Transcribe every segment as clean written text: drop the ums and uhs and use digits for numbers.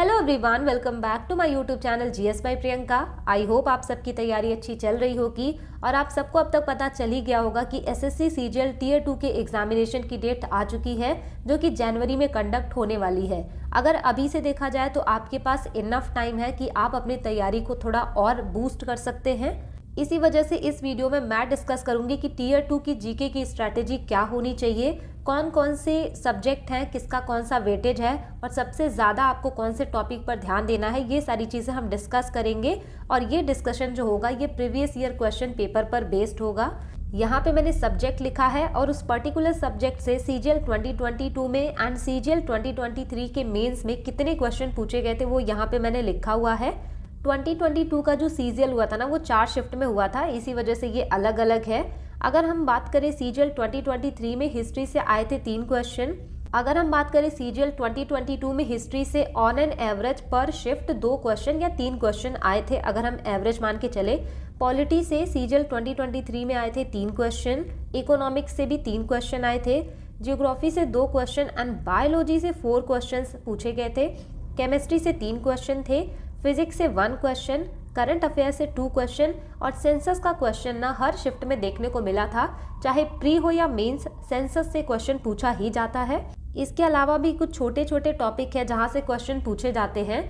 Hello everyone, welcome back to my YouTube channel GS by Priyanka. I hope आप सबकी तैयारी अच्छी चल रही होगी और आप सबको अब तक पता चल ही गया होगा कि एसएससी सीजीएल टीयर 2 के एग्जामिनेशन की डेट आ चुकी है जो कि जनवरी में कंडक्ट होने वाली है। अगर अभी से देखा जाए तो आपके पास इनफ टाइम है कि आप अपनी तैयारी को थोड़ा और बूस्ट कर सकते हैं। इसी वजह से इस वीडियो में मैं डिस्कस करूंगी कि टीयर 2 की जीके की स्ट्रैटेजी क्या होनी चाहिए, कौन कौन से सब्जेक्ट हैं, किसका कौन सा वेटेज है और सबसे ज़्यादा आपको कौन से टॉपिक पर ध्यान देना है। ये सारी चीज़ें हम डिस्कस करेंगे और ये डिस्कशन जो होगा ये प्रीवियस ईयर क्वेश्चन पेपर पर बेस्ड होगा। यहाँ पे मैंने सब्जेक्ट लिखा है और उस पर्टिकुलर सब्जेक्ट से सीजीएल 2022 में एंड सीजीएल 2023 के मेंस में कितने क्वेश्चन पूछे गए थे वो यहाँ पे मैंने लिखा हुआ है। 2022 का जो सीजीएल हुआ था ना वो 4 शिफ्ट में हुआ था, इसी वजह से ये अलग अलग है। अगर हम बात करें सीजीएल 2023 में हिस्ट्री से आए थे 3 क्वेश्चन। अगर हम बात करें सीजीएल 2022 में हिस्ट्री से ऑन एन एवरेज पर शिफ्ट 2 क्वेश्चन या 3 क्वेश्चन आए थे, अगर हम एवरेज मान के चले। पॉलिटी से सीजीएल 2023 में आए थे 3 क्वेश्चन, इकोनॉमिक्स से भी 3 क्वेश्चन आए थे, जियोग्राफी से 2 क्वेश्चन एंड बायोलॉजी से 4 क्वेश्चन पूछे गए थे, केमिस्ट्री से 3 क्वेश्चन थे, फिजिक्स से 1 क्वेश्चन, करंट अफेयर से 2 क्वेश्चन और सेंसस का क्वेश्चन ना हर शिफ्ट में देखने को मिला था। चाहे प्री हो या मेंस, सेंसस से क्वेश्चन पूछा ही जाता है। इसके अलावा भी कुछ छोटे छोटे टॉपिक है जहां से क्वेश्चन पूछे जाते हैं।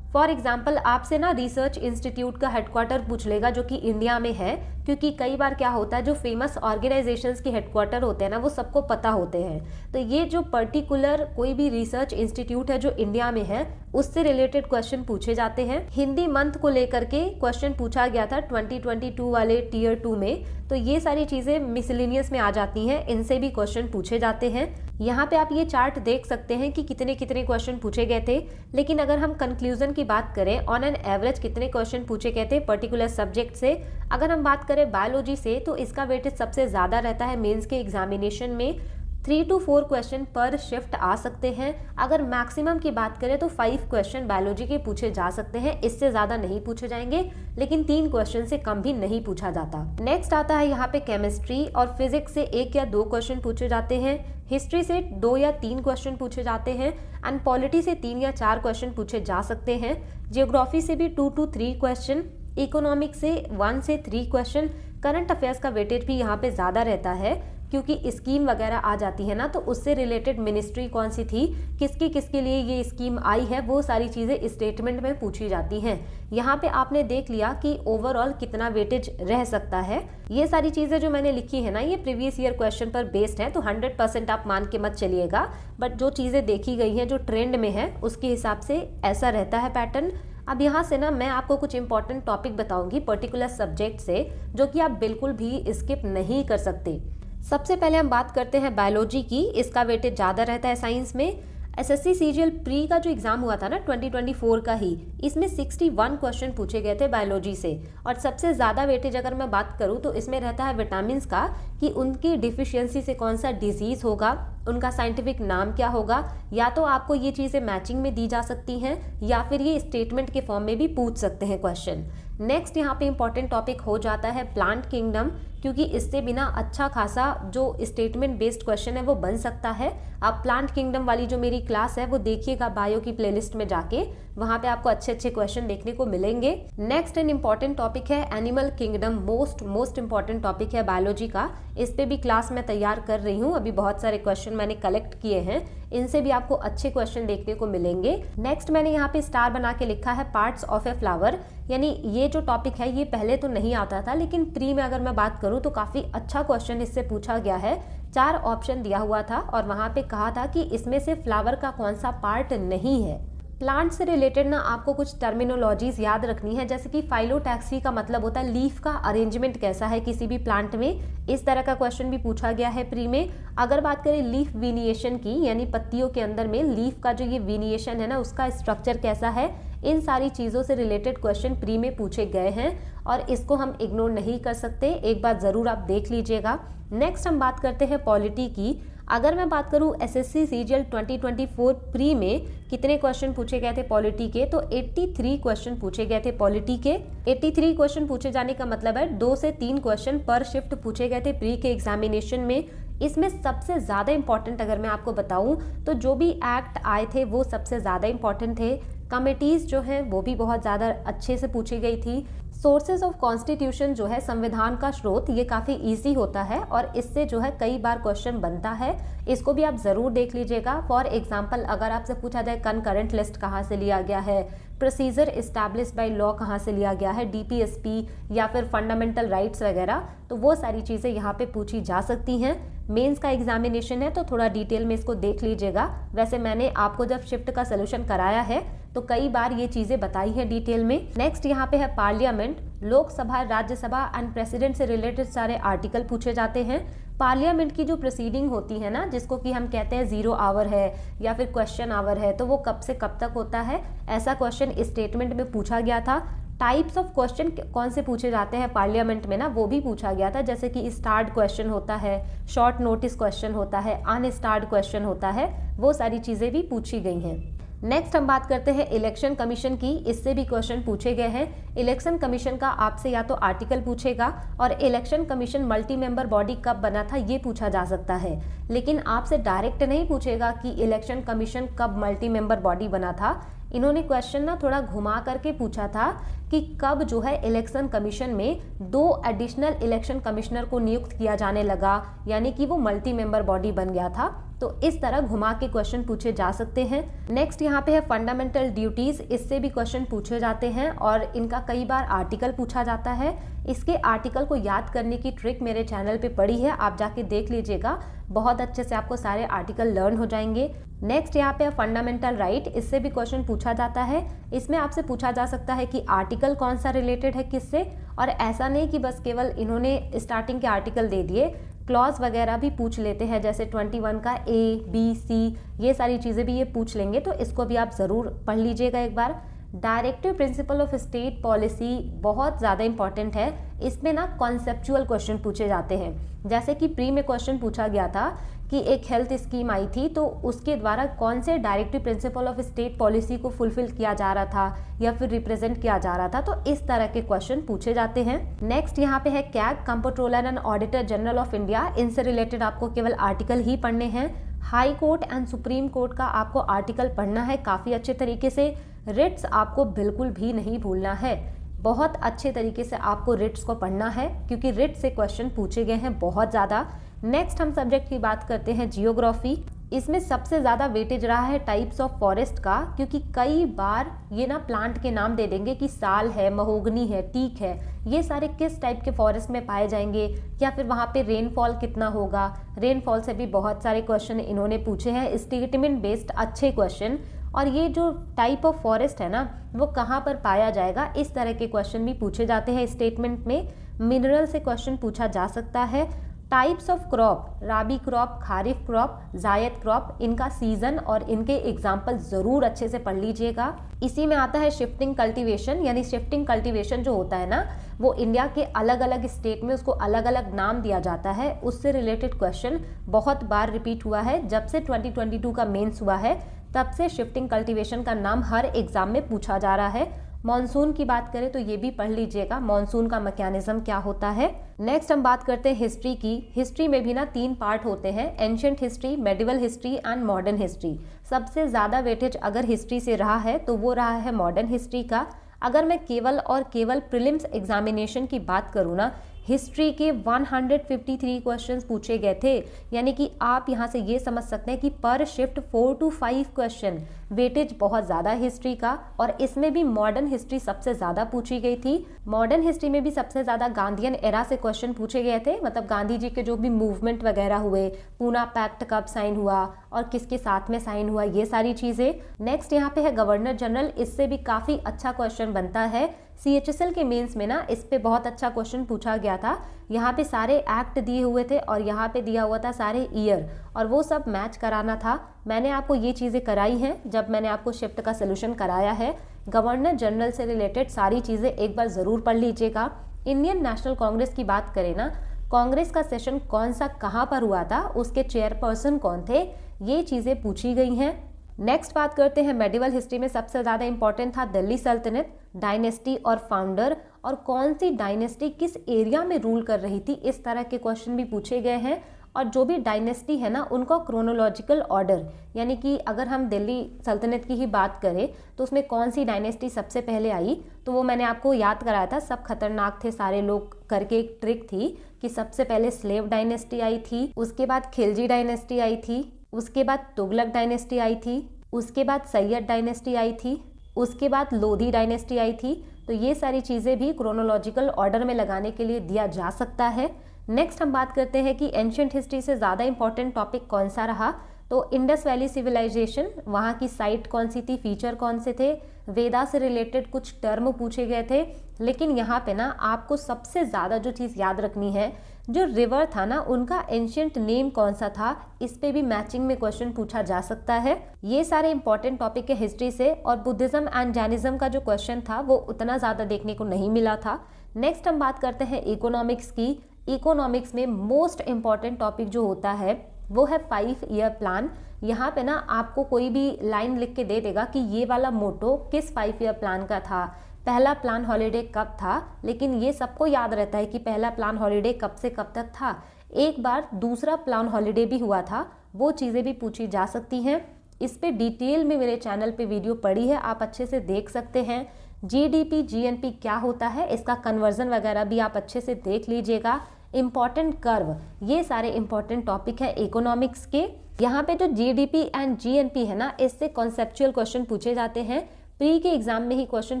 फॉर एग्जाम्पल आपसे ना रिसर्च इंस्टीट्यूट का हेडक्वार्टर पूछ लेगा जो कि इंडिया में है, क्योंकि कई बार क्या होता है जो फेमस ऑर्गेनाइजेशंस के हेडक्वार्टर होते हैं ना वो सबको पता होते हैं। तो ये जो पर्टिकुलर कोई भी रिसर्च इंस्टीट्यूट है जो इंडिया में है उससे रिलेटेड क्वेश्चन पूछे जाते हैं। हिंदी मंथ को लेकर के क्वेश्चन पूछा गया था 2022 वाले टीयर 2 में, तो ये सारी चीजें मिसलेनियस में आ जाती हैं, इनसे भी क्वेश्चन पूछे जाते हैं। यहाँ पे आप ये चार्ट देख सकते हैं कि कितने कितने क्वेश्चन पूछे गए थे। लेकिन अगर हम कंक्लूजन की बात करें, ऑन एन एवरेज कितने क्वेश्चन पूछे गए थे पर्टिकुलर सब्जेक्ट से, अगर हम बात करें बायोलॉजी से तो इसका वेटेज सबसे ज्यादा रहता है। मेंस के एग्जामिनेशन में 3 to 4 क्वेश्चन पर शिफ्ट आ सकते हैं। अगर मैक्सिमम की बात करें तो 5 क्वेश्चन बायोलॉजी के पूछे जा सकते हैं, इससे ज्यादा नहीं पूछे जाएंगे, लेकिन 3 क्वेश्चन से कम भी नहीं पूछा जाता। नेक्स्ट आता है यहाँ पे केमिस्ट्री और फिजिक्स से 1 या 2 क्वेश्चन पूछे जाते हैं, हिस्ट्री से 2 या 3 क्वेश्चन पूछे जाते हैं एंड पॉलिटी से 3 या 4 क्वेश्चन पूछे जा सकते हैं, जियोग्राफी से भी 2 to 3 क्वेश्चन, इकोनॉमिक्स से 1 से 3 क्वेश्चन। करंट अफेयर्स का वेटेज भी यहाँ पे ज़्यादा रहता है क्योंकि स्कीम वगैरह आ जाती है ना, तो उससे रिलेटेड मिनिस्ट्री कौन सी थी, किसकी किसके लिए ये स्कीम आई है, वो सारी चीज़ें स्टेटमेंट में पूछी जाती हैं। यहाँ पे आपने देख लिया कि ओवरऑल कितना वेटेज रह सकता है। ये सारी चीज़ें जो मैंने लिखी है ना ये प्रीवियस ईयर क्वेश्चन पर बेस्ड है, तो 100% आप मान के मत चलिएगा, बट जो चीज़ें देखी गई हैं जो ट्रेंड में है उसके हिसाब से ऐसा रहता है पैटर्न। अब यहाँ से ना मैं आपको कुछ इंपॉर्टेंट टॉपिक बताऊंगी पर्टिकुलर सब्जेक्ट से जो कि आप बिल्कुल भी स्किप नहीं कर सकते। सबसे पहले हम बात करते हैं बायोलॉजी की, इसका वेटेज ज़्यादा रहता है साइंस में। एसएससी सीजीएल प्री का जो एग्जाम हुआ था ना 2024 का ही, इसमें 61 क्वेश्चन पूछे गए थे बायोलॉजी से और सबसे ज़्यादा वेटेज अगर मैं बात करूँ तो इसमें रहता है विटामिन का, कि उनकी डिफिशियंसी से कौन सा डिजीज़ होगा, उनका साइंटिफिक नाम क्या होगा। या तो आपको ये चीज़ें मैचिंग में दी जा सकती हैं या फिर ये स्टेटमेंट के फॉर्म में भी पूछ सकते हैं क्वेश्चन। नेक्स्ट यहाँ पे इंपॉर्टेंट टॉपिक हो जाता है प्लांट किंगडम, क्योंकि इससे बिना अच्छा खासा जो स्टेटमेंट बेस्ड क्वेश्चन है वो बन सकता है। आप प्लांट किंगडम वाली जो मेरी क्लास है वो देखिएगा बायो की प्लेलिस्ट में जाके, वहाँ पे आपको अच्छे अच्छे क्वेश्चन देखने को मिलेंगे। नेक्स्ट एन इम्पॉर्टेंट टॉपिक है animal kingdom, most important topic है बायोलॉजी का। इस पे भी क्लास मैं तैयार कर रही हूँ, अभी बहुत सारे क्वेश्चन मैंने कलेक्ट किए हैं, इनसे भी आपको अच्छे क्वेश्चन देखने को मिलेंगे। नेक्स्ट मैंने यहाँ पे स्टार बना के लिखा है पार्ट्स ऑफ ए फ्लावर, यानी ये जो टॉपिक है ये पहले तो नहीं आता था, लेकिन प्री में अगर मैं बात करूँ तो काफ़ी अच्छा क्वेश्चन इससे पूछा गया है। 4 ऑप्शन दिया हुआ था और वहाँ पे कहा था कि इसमें से फ्लावर का कौन सा पार्ट नहीं है। प्लांट से रिलेटेड ना आपको कुछ टर्मिनोलॉजीज याद रखनी है, जैसे कि फाइलोटैक्सी का मतलब होता है लीफ का अरेंजमेंट कैसा है किसी भी प्लांट में, इस तरह का क्वेश्चन भी पूछा गया है प्री में। अगर बात करें लीफ विनिएशन की, यानी पत्तियों के अंदर में लीफ का जो ये विनिएशन है ना उसका स्ट्रक्चर कैसा है, इन सारी चीज़ों से रिलेटेड क्वेश्चन प्री में पूछे गए हैं और इसको हम इग्नोर नहीं कर सकते, एक बार ज़रूर आप देख लीजिएगा। नेक्स्ट हम बात करते हैं पॉलिटी की। अगर मैं बात करूं एसएससी सीजीएल 2024 प्री में कितने क्वेश्चन पूछे गए थे पॉलिटी के, तो 83 क्वेश्चन पूछे गए थे पॉलिटी के। 83 क्वेश्चन पूछे जाने का मतलब है 2 से 3 क्वेश्चन पर शिफ्ट पूछे गए थे प्री के एग्जामिनेशन में। इसमें सबसे ज़्यादा इंपॉर्टेंट अगर मैं आपको बताऊं तो जो भी एक्ट आए थे वो सबसे ज़्यादा इंपॉर्टेंट थे। कमिटीज़ जो हैं वो भी बहुत ज़्यादा अच्छे से पूछी गई थी। सोर्सेज ऑफ कॉन्स्टिट्यूशन जो है संविधान का स्रोत, ये काफ़ी इजी होता है और इससे जो है कई बार क्वेश्चन बनता है, इसको भी आप ज़रूर देख लीजिएगा। फॉर एग्जांपल अगर आपसे पूछा जाए कंकरेंट लिस्ट कहाँ से लिया गया है, प्रोसीजर इस्टेब्लिश बाय लॉ कहाँ से लिया गया है, डीपीएसपी या फिर फंडामेंटल राइट्स वगैरह, तो वो सारी चीज़ें यहाँ पे पूछी जा सकती हैं। मेंस का एग्जामिनेशन है तो थोड़ा डिटेल में इसको देख लीजिएगा। वैसे मैंने आपको जब शिफ्ट का सोल्यूशन कराया है तो कई बार ये चीज़ें बताई हैं डिटेल में। नेक्स्ट यहाँ पे है parliament, Lok Sabha, Rajya Sabha and president से रिलेटेड सारे आर्टिकल पूछे जाते हैं। पार्लियामेंट की जो प्रोसीडिंग होती है ना, जिसको कि हम कहते हैं 0 आवर है या फिर क्वेश्चन आवर है, तो वो कब से कब तक होता है, ऐसा क्वेश्चन इस स्टेटमेंट में पूछा गया था। टाइप्स ऑफ क्वेश्चन कौन से पूछे जाते हैं पार्लियामेंट में ना, वो भी पूछा गया था, जैसे कि स्टार्ड क्वेश्चन होता है, शॉर्ट नोटिस क्वेश्चन होता है, अनस्टार्ड क्वेश्चन होता है, वो सारी चीज़ें भी पूछी गई हैं। नेक्स्ट हम बात करते हैं इलेक्शन कमीशन की, इससे भी क्वेश्चन पूछे गए हैं। इलेक्शन कमीशन का आपसे या तो आर्टिकल पूछेगा और election commission multi member body कब बना था ये पूछा जा सकता है, लेकिन आपसे डायरेक्ट नहीं पूछेगा कि इलेक्शन कमीशन कब मल्टी मेंबर बॉडी बना था। इन्होंने क्वेश्चन ना थोड़ा घुमा करके पूछा था कि कब जो है इलेक्शन कमीशन में 2 एडिशनल इलेक्शन कमिश्नर को नियुक्त किया जाने लगा, यानी कि वो मल्टी मेंबर बॉडी बन गया था। तो इस तरह घुमा के क्वेश्चन पूछे जा सकते हैं। नेक्स्ट यहाँ पे है फंडामेंटल ड्यूटीज, इससे भी क्वेश्चन पूछे जाते हैं और इनका कई बार आर्टिकल पूछा जाता है। इसके आर्टिकल को याद करने की ट्रिक मेरे चैनल पे पड़ी है, आप जाके देख लीजिएगा, बहुत अच्छे से आपको सारे आर्टिकल लर्न हो जाएंगे। नेक्स्ट यहाँ पे है फंडामेंटल राइट, इससे भी क्वेश्चन पूछा जाता है। इसमें आपसे पूछा जा सकता है कि आर्टिकल कौन सा रिलेटेड है किससे, और ऐसा नहीं कि बस केवल इन्होंने स्टार्टिंग के आर्टिकल दे दिए, क्लॉज वगैरह भी पूछ लेते हैं, जैसे 21 का A, B, C, ये सारी चीज़ें भी ये पूछ लेंगे, तो इसको भी आप ज़रूर पढ़ लीजिएगा एक बार। Directive principle of state policy बहुत ज़्यादा इंपॉर्टेंट है, इसमें ना कॉन्सेप्चुअल क्वेश्चन पूछे जाते हैं। जैसे कि प्री में क्वेश्चन पूछा गया था कि एक हेल्थ स्कीम आई थी, तो उसके द्वारा कौन से directive principle of state policy को फुलफिल किया जा रहा था या फिर रिप्रेजेंट किया जा रहा था, तो इस तरह के क्वेश्चन पूछे जाते हैं। नेक्स्ट यहाँ पे है CAG, comptroller and auditor general of India, इनसे रिलेटेड आपको केवल आर्टिकल ही पढ़ने हैं। High court and supreme court का आपको आर्टिकल पढ़ना है काफ़ी अच्छे तरीके से। रिट्स आपको बिल्कुल भी नहीं भूलना है, बहुत अच्छे तरीके से आपको रिट्स को पढ़ना है, क्योंकि रिट्स से क्वेश्चन पूछे गए हैं बहुत ज़्यादा। नेक्स्ट हम सब्जेक्ट की बात करते हैं जियोग्राफी, इसमें सबसे ज़्यादा वेटेज रहा है टाइप्स ऑफ फॉरेस्ट का, क्योंकि कई बार ये ना प्लांट के नाम दे देंगे कि साल है, महोगनी है, टीक है, ये सारे किस टाइप के फॉरेस्ट में पाए जाएंगे, या फिर वहाँ पे रेनफॉल कितना होगा। रेनफॉल से भी बहुत सारे क्वेश्चन इन्होंने पूछे हैं, स्टेटमेंट बेस्ड अच्छे क्वेश्चन। और ये जो टाइप ऑफ फॉरेस्ट है ना, वो कहाँ पर पाया जाएगा, इस तरह के क्वेश्चन भी पूछे जाते हैं स्टेटमेंट में। मिनरल से क्वेश्चन पूछा जा सकता है। Types of crop, rabi crop, kharif crop, zaid crop, इनका सीजन और इनके एग्जाम्पल ज़रूर अच्छे से पढ़ लीजिएगा। इसी में आता है शिफ्टिंग कल्टीवेशन, यानी शिफ्टिंग कल्टीवेशन जो होता है ना, वो इंडिया के अलग अलग स्टेट में उसको अलग अलग नाम दिया जाता है, उससे रिलेटेड क्वेश्चन बहुत बार रिपीट हुआ है। जब से 2022 का मेंस हुआ है तब से शिफ्टिंग कल्टीवेशन का नाम हर एग्जाम में पूछा जा रहा है। मॉनसून की बात करें तो ये भी पढ़ लीजिएगा, मॉनसून का मैकेनिज्म क्या होता है। नेक्स्ट हम बात करते हैं हिस्ट्री की। हिस्ट्री में भी ना 3 पार्ट होते हैं, ancient history, medieval history and modern history. सबसे ज़्यादा वेटेज अगर हिस्ट्री से रहा है तो वो रहा है मॉडर्न हिस्ट्री का। अगर मैं केवल और केवल प्रीलिम्स एग्जामिनेशन की बात करूँ ना, हिस्ट्री के 153 क्वेश्चंस पूछे गए थे, यानी कि आप यहाँ से ये समझ सकते हैं कि पर शिफ्ट 4 to 5 क्वेश्चन, वेटेज बहुत ज़्यादा हिस्ट्री का। और इसमें भी मॉडर्न हिस्ट्री सबसे ज़्यादा पूछी गई थी। मॉडर्न हिस्ट्री में भी सबसे ज़्यादा गांधीयन एरा से क्वेश्चन पूछे गए थे, मतलब गांधी जी के जो भी मूवमेंट वगैरह हुए, पूना पैक्ट कब साइन हुआ और किसके साथ में साइन हुआ, ये सारी चीज़ें। नेक्स्ट यहाँ पे है गवर्नर जनरल, इससे भी काफ़ी अच्छा क्वेश्चन बनता है। CHSL के मेंस में ना इस पे बहुत अच्छा क्वेश्चन पूछा गया था। यहाँ पे सारे एक्ट दिए हुए थे और यहाँ पे दिया हुआ था सारे ईयर, और वो सब मैच कराना था। मैंने आपको ये चीज़ें कराई हैं जब मैंने आपको शिफ्ट का सोल्यूशन कराया है। गवर्नर जनरल से रिलेटेड सारी चीज़ें एक बार ज़रूर पढ़ लीजिएगा। इंडियन नेशनल कांग्रेस की बात करें ना, कांग्रेस का सेशन कौन सा कहाँ पर हुआ था, उसके चेयरपर्सन कौन थे, ये चीज़ें पूछी गई हैं। नेक्स्ट बात करते हैं मेडिवल हिस्ट्री में सबसे ज़्यादा इंपॉर्टेंट था दिल्ली सल्तनत, डायनेस्टी और फाउंडर, और कौन सी डायनेस्टी किस एरिया में रूल कर रही थी, इस तरह के क्वेश्चन भी पूछे गए हैं। और जो भी डायनेस्टी है ना उनका क्रोनोलॉजिकल ऑर्डर, यानी कि अगर हम दिल्ली सल्तनत की ही बात करें तो उसमें कौन सी डायनेस्टी सबसे पहले आई, तो वो मैंने आपको याद कराया था, सब खतरनाक थे सारे लोग करके एक ट्रिक थी कि सबसे पहले स्लेव डायनेस्टी आई थी, उसके बाद खिलजी डायनेस्टी आई थी, उसके बाद तुगलक डायनेस्टी आई थी, उसके बाद सैयद डायनेस्टी आई थी, उसके बाद लोधी डायनेस्टी आई थी। तो ये सारी चीज़ें भी क्रोनोलॉजिकल ऑर्डर में लगाने के लिए दिया जा सकता है। नेक्स्ट हम बात करते हैं कि एंशिएंट हिस्ट्री से ज़्यादा इंपॉर्टेंट टॉपिक कौन सा रहा, तो इंडस वैली सिविलाइजेशन, वहाँ की साइट कौन सी थी, फीचर कौन से थे, वेदा से रिलेटेड कुछ टर्म पूछे गए थे। लेकिन यहाँ पे ना आपको सबसे ज़्यादा जो चीज़ याद रखनी है, जो रिवर था ना उनका एंशिएंट नेम कौन सा था, इस पे भी मैचिंग में क्वेश्चन पूछा जा सकता है। ये सारे इंपॉर्टेंट टॉपिक है हिस्ट्री से, और बुद्धिज्म एंड जैनिज्म का जो क्वेश्चन था वो उतना ज़्यादा देखने को नहीं मिला था। नेक्स्ट हम बात करते हैं इकोनॉमिक्स की। इकोनॉमिक्स में मोस्ट इम्पॉर्टेंट टॉपिक जो होता है वो है 5 ईयर प्लान। यहाँ पे ना आपको कोई भी लाइन लिख के दे देगा कि ये वाला मोटो किस 5 ईयर प्लान का था, पहला प्लान हॉलीडे कब था, लेकिन ये सबको याद रहता है कि पहला प्लान हॉलीडे कब से कब तक था। एक बार दूसरा प्लान हॉलीडे भी हुआ था, वो चीज़ें भी पूछी जा सकती हैं। इस पे डिटेल में मेरे चैनल पे वीडियो पड़ी है, आप अच्छे से देख सकते हैं। जीडीपी जीएनपी क्या होता है, इसका कन्वर्जन वगैरह भी आप अच्छे से देख लीजिएगा। इम्पॉर्टेंट कर्व, ये सारे इम्पॉर्टेंट टॉपिक है इकोनॉमिक्स के। यहाँ पे जो जीडीपी एंड जीएनपी है ना, इससे कॉन्सेप्चुअल क्वेश्चन पूछे जाते हैं। प्री के एग्जाम में ही क्वेश्चन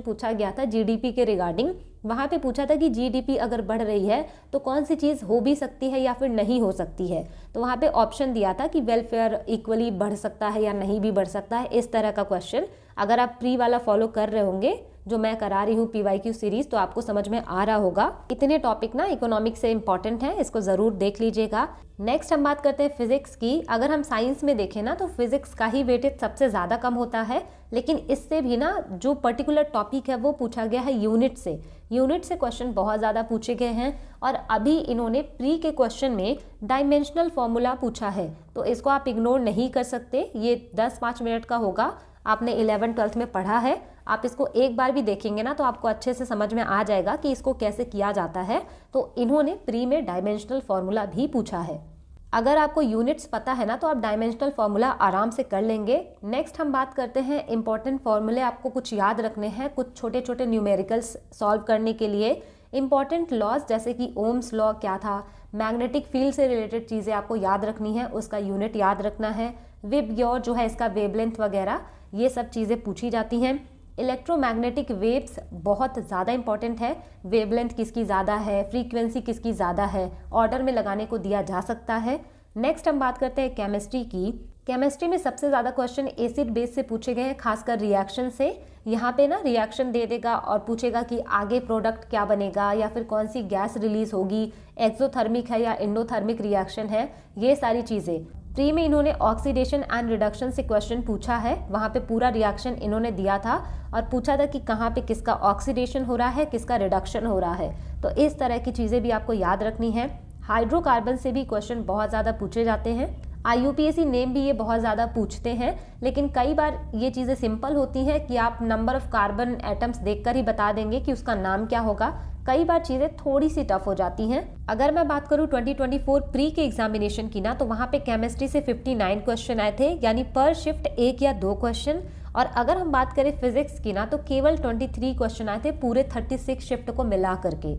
पूछा गया था जीडीपी के रिगार्डिंग। वहाँ पे पूछा था कि जीडीपी अगर बढ़ रही है तो कौन सी चीज़ हो भी सकती है या फिर नहीं हो सकती है। तो वहाँ पे ऑप्शन दिया था कि वेलफेयर इक्वली बढ़ सकता है या नहीं भी बढ़ सकता है, इस तरह का क्वेश्चन। अगर आप प्री वाला फॉलो कर रहे होंगे जो मैं करा रही हूँ पीवाईक्यू सीरीज, तो आपको समझ में आ रहा होगा। इतने टॉपिक ना इकोनॉमिक्स से इंपॉर्टेंट हैं, इसको जरूर देख लीजिएगा। नेक्स्ट हम बात करते हैं फिजिक्स की। अगर हम साइंस में देखें ना तो फिजिक्स का ही वेटेज सबसे ज़्यादा कम होता है, लेकिन इससे भी ना जो पर्टिकुलर टॉपिक है वो पूछा गया है यूनिट से। यूनिट से क्वेश्चन बहुत ज़्यादा पूछे गए हैं, और अभी इन्होंने प्री के क्वेश्चन में डायमेंशनल फॉर्मूला पूछा है, तो इसको आप इग्नोर नहीं कर सकते। ये 10-5 मिनट का होगा, आपने 11th-12th में पढ़ा है, आप इसको एक बार भी देखेंगे ना तो आपको अच्छे से समझ में आ जाएगा कि इसको कैसे किया जाता है। तो इन्होंने प्री में डायमेंशनल फॉर्मूला भी पूछा है। अगर आपको यूनिट्स पता है ना तो आप डायमेंशनल फॉर्मूला आराम से कर लेंगे। नेक्स्ट हम बात करते हैं इंपॉर्टेंट फॉर्मूले, आपको कुछ याद रखने हैं, कुछ छोटे छोटे न्यूमेरिकल्स सॉल्व करने के लिए। इंपॉर्टेंट लॉज जैसे कि ओम्स लॉ क्या था, मैग्नेटिक फील्ड से रिलेटेड चीज़ें आपको याद रखनी है, उसका यूनिट याद रखना है। विबग्योर जो है इसका वेवलेंथ वगैरह, ये सब चीज़ें पूछी जाती हैं। इलेक्ट्रोमैग्नेटिक वेव्स बहुत ज़्यादा इंपॉर्टेंट है, वेवलेंथ किसकी ज़्यादा है, फ्रीक्वेंसी किसकी ज़्यादा है, ऑर्डर में लगाने को दिया जा सकता है। नेक्स्ट हम बात करते हैं केमिस्ट्री की। केमिस्ट्री में सबसे ज़्यादा क्वेश्चन एसिड बेस से पूछे गए हैं, खासकर रिएक्शन से। यहाँ पे ना रिएक्शन दे देगा और पूछेगा कि आगे प्रोडक्ट क्या बनेगा या फिर कौन सी गैस रिलीज होगी, एक्सोथर्मिक है या एंडोथर्मिक रिएक्शन है, ये सारी चीज़ें। प्री में इन्होंने ऑक्सीडेशन एंड रिडक्शन से क्वेश्चन पूछा है, वहाँ पे पूरा रिएक्शन इन्होंने दिया था और पूछा था कि कहाँ पे किसका ऑक्सीडेशन हो रहा है, किसका रिडक्शन हो रहा है। तो इस तरह की चीज़ें भी आपको याद रखनी है। हाइड्रोकार्बन से भी क्वेश्चन बहुत ज़्यादा पूछे जाते हैं। IUPAC नेम भी ये बहुत ज़्यादा पूछते हैं, लेकिन कई बार ये चीज़ें सिंपल होती हैं कि आप नंबर ऑफ कार्बन एटम्स देखकर ही बता देंगे कि उसका नाम क्या होगा। कई बार चीज़ें थोड़ी सी टफ हो जाती हैं। अगर मैं बात करूँ 2024 प्री के एग्जामिनेशन की ना, तो वहाँ पे केमिस्ट्री से 59 क्वेश्चन आए थे, यानी पर शिफ्ट 1 या 2 क्वेश्चन। और अगर हम बात करें फिजिक्स की ना, तो केवल 23 क्वेश्चन आए थे पूरे 36 शिफ्ट को मिला करके।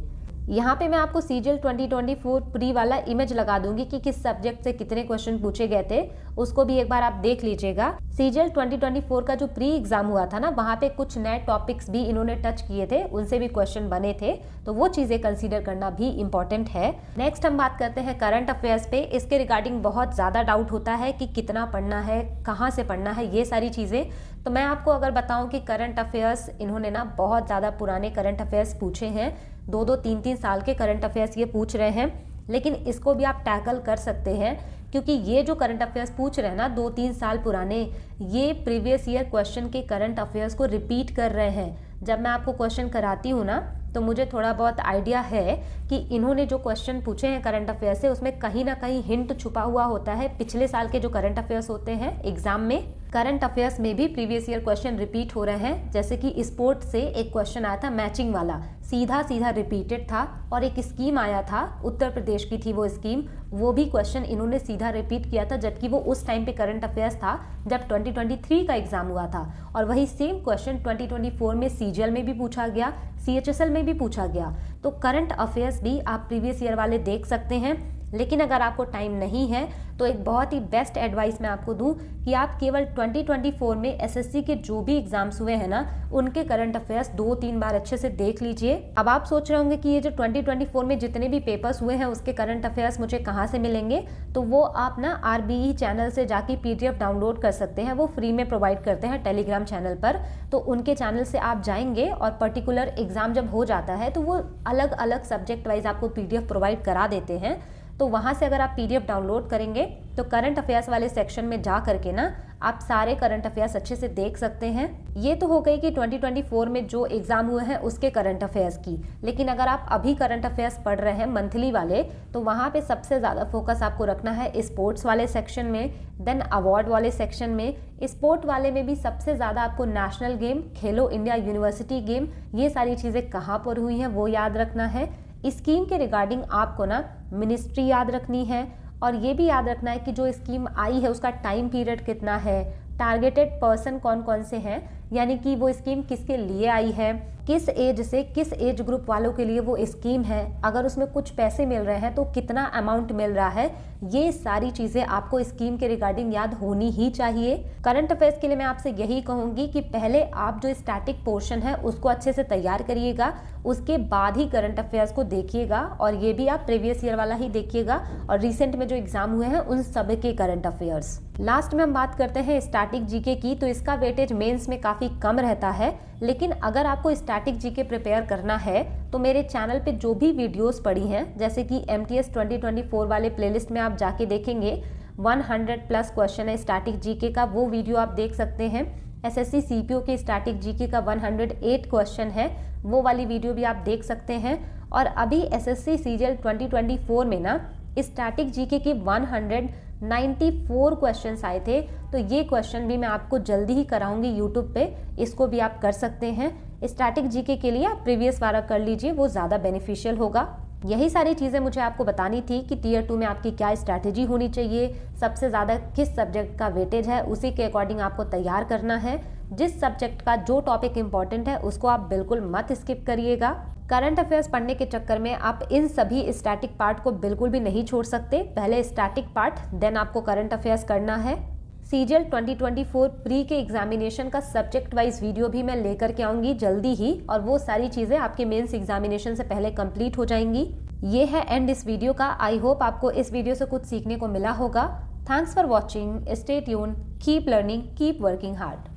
यहाँ पे मैं आपको सीजीएल 2024 प्री वाला इमेज लगा दूंगी कि किस सब्जेक्ट से कितने क्वेश्चन पूछे गए थे, उसको भी एक बार आप देख लीजिएगा। सीजीएल 2024 का जो प्री एग्जाम हुआ था ना, वहाँ पे कुछ नए टॉपिक्स भी इन्होंने टच किए थे, उनसे भी क्वेश्चन बने थे, तो वो चीज़ें कंसीडर करना भी इम्पॉर्टेंट है। नेक्स्ट हम बात करते हैं करंट अफेयर्स पे। इसके रिगार्डिंग बहुत ज़्यादा डाउट होता है कि कितना पढ़ना है, कहाँ से पढ़ना है, ये सारी चीज़ें। तो मैं आपको अगर बताऊँ कि करंट अफेयर्स इन्होंने ना बहुत ज़्यादा पुराने करंट अफेयर्स पूछे हैं, 2-2, 3-3 साल के करंट अफेयर्स ये पूछ रहे हैं, लेकिन इसको भी आप टैकल कर सकते हैं, क्योंकि ये जो करंट अफेयर्स पूछ रहे हैं ना 2-3 साल पुराने, ये प्रीवियस ईयर क्वेश्चन के करंट अफेयर्स को रिपीट कर रहे हैं। जब मैं आपको क्वेश्चन कराती हूँ ना, तो मुझे थोड़ा बहुत आइडिया है कि इन्होंने जो क्वेश्चन पूछे हैं करंट अफेयर से, उसमें कहीं ना कहीं हिंट छुपा हुआ होता है पिछले साल के जो करंट अफेयर्स होते हैं एग्जाम में। करंट अफेयर्स में भी प्रीवियस ईयर क्वेश्चन रिपीट हो रहे हैं। जैसे कि स्पोर्ट से एक क्वेश्चन आया था मैचिंग वाला, सीधा सीधा रिपीटेड था, और एक स्कीम आया था, उत्तर प्रदेश की थी वो स्कीम, वो भी क्वेश्चन इन्होंने सीधा रिपीट किया था, जबकि वो उस टाइम पे करंट अफेयर्स था जब 2023 का एग्जाम हुआ था। और वही सेम क्वेश्चन 2024 में सीजीएल में भी पूछा गया, सीएचएसएल में भी पूछा गया। तो करंट अफेयर्स भी आप प्रीवियस ईयर वाले देख सकते हैं। लेकिन अगर आपको टाइम नहीं है तो एक बहुत ही बेस्ट एडवाइस मैं आपको दूं कि आप केवल 2024 में एसएससी के जो भी एग्जाम्स हुए हैं ना, उनके करंट अफेयर्स 2-3 बार अच्छे से देख लीजिए। अब आप सोच रहे होंगे कि ये जो 2024 में जितने भी पेपर्स हुए हैं उसके करंट अफेयर्स मुझे कहाँ से मिलेंगे, तो वो आप ना आरबीई चैनल से जाके पीडीएफ डाउनलोड कर सकते हैं। वो फ्री में प्रोवाइड करते हैं टेलीग्राम चैनल पर। तो उनके चैनल से आप जाएंगे और पर्टिकुलर एग्जाम जब हो जाता है तो वो अलग अलग सब्जेक्ट वाइज आपको पीडीएफ प्रोवाइड करा देते हैं। तो वहाँ से अगर आप पीडीएफ डाउनलोड करेंगे तो करंट अफेयर्स वाले सेक्शन में जा करके ना आप सारे करंट अफेयर्स अच्छे से देख सकते हैं। ये तो हो गई कि 2024 में जो एग्जाम हुए हैं उसके करंट अफेयर्स की। लेकिन अगर आप अभी करंट अफेयर्स पढ़ रहे हैं मंथली वाले, तो वहाँ पे सबसे ज़्यादा फोकस आपको रखना है स्पोर्ट्स वाले सेक्शन में, देन अवार्ड वाले सेक्शन में। स्पोर्ट वाले में भी सबसे ज़्यादा आपको नेशनल गेम, खेलो इंडिया यूनिवर्सिटी गेम, ये सारी चीज़ें कहाँ पर हुई हैं वो याद रखना है। स्कीम के रिगार्डिंग आपको ना मिनिस्ट्री याद रखनी है, और ये भी याद रखना है कि जो स्कीम आई है उसका टाइम पीरियड कितना है, टारगेटेड पर्सन कौन कौन से हैं, यानी कि वो स्कीम किसके लिए आई है, किस एज से किस एज ग्रुप वालों के लिए वो स्कीम है, अगर उसमें कुछ पैसे मिल रहे हैं तो कितना अमाउंट मिल रहा है। ये सारी चीज़ें आपको स्कीम के रिगार्डिंग याद होनी ही चाहिए। करंट अफेयर्स के लिए मैं आपसे यही कहूँगी कि पहले आप जो स्टैटिक पोर्शन है उसको अच्छे से तैयार करिएगा, उसके बाद ही करंट अफेयर्स को देखिएगा, और ये भी आप प्रीवियस ईयर वाला ही देखिएगा और रिसेंट में जो एग्जाम हुए हैं उन सब के करंट अफेयर्स। लास्ट में हम बात करते हैं स्टैटिक जीके की। तो इसका वेटेज मेंस में काफ़ी कम रहता है, लेकिन अगर आपको स्टैटिक जीके प्रिपेयर करना है तो मेरे चैनल पे जो भी वीडियोस पड़ी हैं, जैसे कि MTS 2024 वाले प्लेलिस्ट में आप जाके देखेंगे 100+ क्वेश्चन है स्टैटिक जीके का, वो वीडियो आप देख सकते हैं। SSC CPO के स्टैटिक जीके का 108 क्वेश्चन है, वो वाली वीडियो भी आप देख सकते हैं। और अभी SSC CGL 2024 में ना स्टैटिक जीके के 194 क्वेश्चंस आए थे, तो ये क्वेश्चन भी मैं आपको जल्दी ही कराऊंगी यूट्यूब पे, इसको भी आप कर सकते हैं। स्टैटिक जीके के लिए आप प्रीवियस वाला कर लीजिए, वो ज़्यादा बेनिफिशियल होगा। यही सारी चीज़ें मुझे आपको बतानी थी कि टियर 2 में आपकी क्या स्ट्रैटेजी होनी चाहिए, सबसे ज़्यादा किस सब्जेक्ट का वेटेज है, उसी के अकॉर्डिंग आपको तैयार करना है। जिस सब्जेक्ट का जो टॉपिक इंपॉर्टेंट है उसको आप बिल्कुल मत स्किप करिएगा। करंट अफेयर्स पढ़ने के चक्कर में आप इन सभी स्टैटिक पार्ट को बिल्कुल भी नहीं छोड़ सकते। पहले स्टैटिक पार्ट, देन आपको करंट अफेयर्स करना है। सीजीएल 2024 प्री के एग्जामिनेशन का सब्जेक्ट वाइज वीडियो भी मैं लेकर के आऊँगी जल्दी ही, और वो सारी चीज़ें आपके मेंस एग्जामिनेशन से पहले कंप्लीट हो जाएंगी। ये है एंड इस वीडियो का। आई होप आपको इस वीडियो से कुछ सीखने को मिला होगा। Thanks for watching, stay tuned, keep learning, keep working hard.